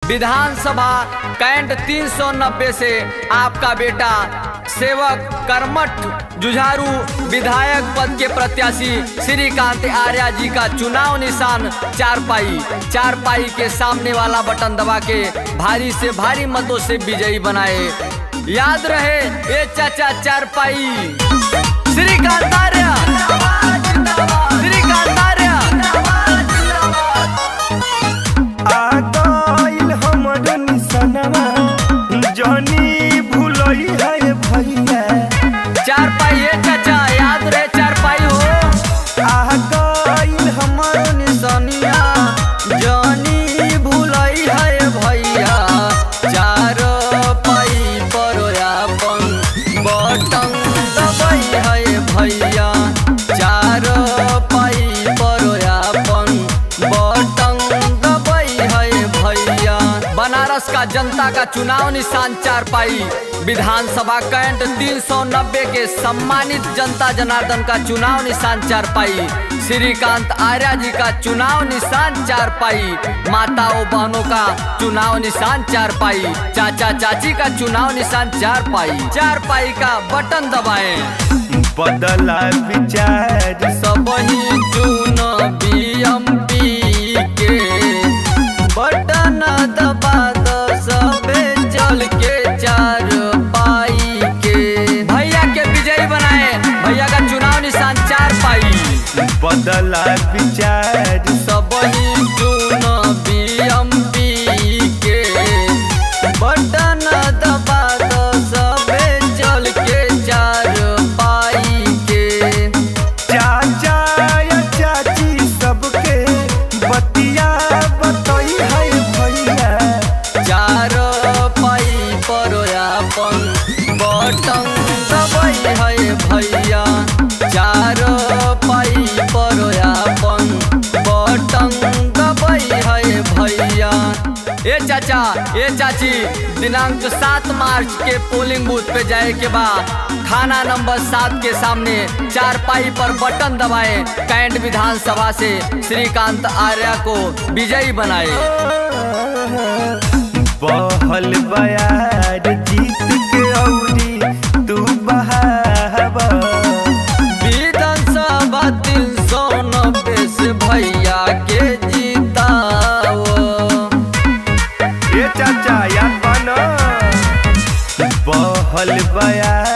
विधानसभा कैंट 390 से आपका बेटा सेवक कर्मठ जुझारू विधायक पद के प्रत्याशी श्रीकांत आर्या जी का चुनाव निशान चारपाई के सामने वाला बटन दबा के भारी से भारी मतों से विजयी बनाए। याद रहे ये चाचा चारपाई श्रीकांत आर्या, श्रीकांत आर्या। जानी भूलई है भैया चारपाई है चाचा, याद रहे चारपाई हो। आ गइल हमर निशानिया जानी भूलई है भैया, चारपाई पर अपन बटन दबाई है भैया, चारपाई पर अपन बटन दबाई है भैया। बनारस का जनता का चुनाव निशान चारपाई, विधानसभा कैंट 390 के सम्मानित जनता जनार्दन का चुनाव निशान चारपाई, श्रीकांत आर्या जी का चुनाव निशान चारपाई, माताओं बहनों का चुनाव निशान चारपाई, चाचा चाची का चुनाव निशान चारपाई का बटन दबाएं। बदला विचार सब ही चुन बीएमपी के बटन दबा दो सबे चल के चारपाई के भैया के विजयी बनाए। भैया का चुनाव निशान चारपाई। बदला विचार सब ही चुन बीएमपी के बटन दबा दो सबे चल के चारपाई के। चाचा या चाची सबके बतिया बतई है भैया, चारपाई पर अपन बटन दबाई है भैया, चारपाई पर अपन बटन दबाई है भैया। ए चाचा ए चाची, दिनांक 7 मार्च के पोलिंग बूथ पे जाए के बाद खाना नंबर 7 के सामने चारपाई पर बटन दबाए, कैंट विधानसभा से श्रीकांत आर्या को विजयी बनाए। बहल बयार जीत के औरी तू बहावा, विधानसभा 390 से भैया के जीताओ। ये चाचा याद बनो बहल बयार